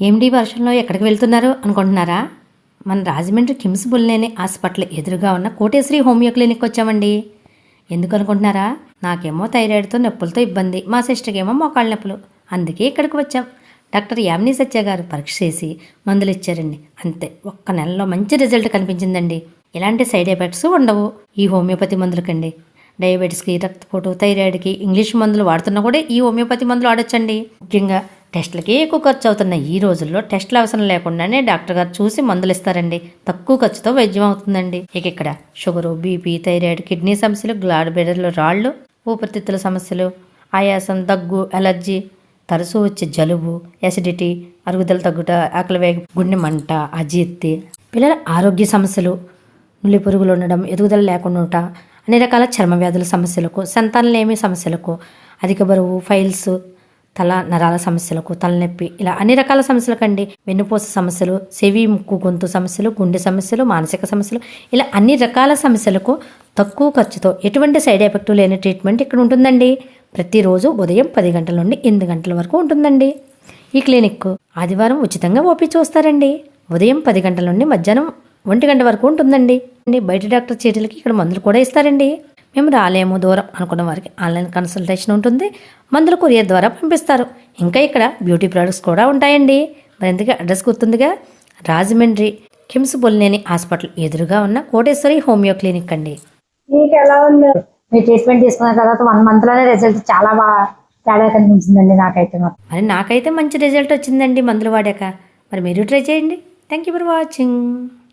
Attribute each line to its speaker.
Speaker 1: ఏమిటి వర్షంలో ఎక్కడికి వెళ్తున్నారు అనుకుంటున్నారా? మన రాజమండ్రి కిమ్స్ బుల్లేని హాస్పిటల్ ఎదురుగా ఉన్న కోటేశ్వరి హోమియో క్లినిక్ వచ్చామండి. ఎందుకు అనుకుంటున్నారా? నాకేమో థైరాయిడ్తో నొప్పులతో ఇబ్బంది, మా సిస్టర్కి ఏమో మోకాళ్ళ నొప్పులు. అందుకే ఇక్కడికి వచ్చాం. డాక్టర్ యామిని సత్య గారు పరీక్ష చేసి మందులు ఇచ్చారండి. అంతే, ఒక్క నెలలో మంచి రిజల్ట్ కనిపించిందండి. ఎలాంటి సైడ్ ఎఫెక్ట్స్ ఉండవు ఈ హోమియోపతి మందులకండి. డయాబెటీస్కి, రక్తపోటు, థైరాయిడ్కి ఇంగ్లీష్ మందులు వాడుతున్నా కూడా ఈ హోమియోపతి మందులు వాడొచ్చండి. ముఖ్యంగా టెస్టులకి ఎక్కువ ఖర్చు అవుతున్న ఈ రోజుల్లో టెస్టులు అవసరం లేకుండానే డాక్టర్ గారు చూసి మందులు ఇస్తారండి. తక్కువ ఖర్చుతో వైద్యం అవుతుందండి. ఇక్కడ షుగరు, బీపీ, థైరాయిడ్, కిడ్నీ సమస్యలు, గ్లాడ్ బ్లాడర్లో రాళ్ళు, ఊపిరితిత్తుల సమస్యలు, ఆయాసం, దగ్గు, ఎలర్జీ, తరచూ వచ్చే జలుబు, యాసిడిటీ, అరుగుదల తగ్గుట, ఆకలి వేగ, గుండె మంట, అజీర్తి, పిల్లల ఆరోగ్య సమస్యలు, నులి పురుగులు ఉండడం, ఎదుగుదల లేకుండా, అన్ని రకాల చర్మ వ్యాధుల సమస్యలకు, సంతానలేమి సమస్యలకు, అధిక బరువు, ఫైల్స్, తల నరాల సమస్యలకు, తలనొప్పి, ఇలా అన్ని రకాల సమస్యలకండి. వెన్నుపూస సమస్యలు, చెవి, ముక్కు, గొంతు సమస్యలు, గుండె సమస్యలు, మానసిక సమస్యలు, ఇలా అన్ని రకాల సమస్యలకు తక్కువ ఖర్చుతో ఎటువంటి సైడ్ ఎఫెక్ట్ లేని ట్రీట్మెంట్ ఇక్కడ ఉంటుందండి. ప్రతిరోజు ఉదయం 10 గంటల నుండి 8 గంటల వరకు ఉంటుందండి ఈ క్లినిక్. ఆదివారం ఉచితంగా ఓపీ చూస్తారండి. ఉదయం 10 గంటల నుండి మధ్యాహ్నం 1 గంట వరకు ఉంటుందండి. బయట డాక్టర్ చీటీలకి ఇక్కడ మందులు కూడా ఇస్తారండి. మేము రాలేము దూరం అనుకున్న వారికి ఆన్లైన్ కన్సల్టేషన్ ఉంటుంది. మందులు కొరియర్ ద్వారా పంపిస్తారు. ఇంకా ఇక్కడ బ్యూటీ ప్రొడక్ట్స్ కూడా ఉంటాయండి. మరి ఎందుకు అడ్రస్ గుర్తుందిగా, రాజమండ్రి కిమ్స్ బొల్లేని హాస్పిటల్ ఎదురుగా ఉన్న కోటేశ్వరి హోమియో క్లినిక్ అండి.
Speaker 2: మీకు ఎలా ఉంది? మీ ట్రీట్మెంట్ తీసుకున్న తర్వాత 1 మంత్లోనే రిజల్ట్ చాలా బాగా తేడా కనిపించిందండి నాకైతే.
Speaker 1: మరి నాకైతే మంచి రిజల్ట్ వచ్చిందండి మందులు వాడాక. మరి మీరు ట్రై చేయండి. Thank you for watching.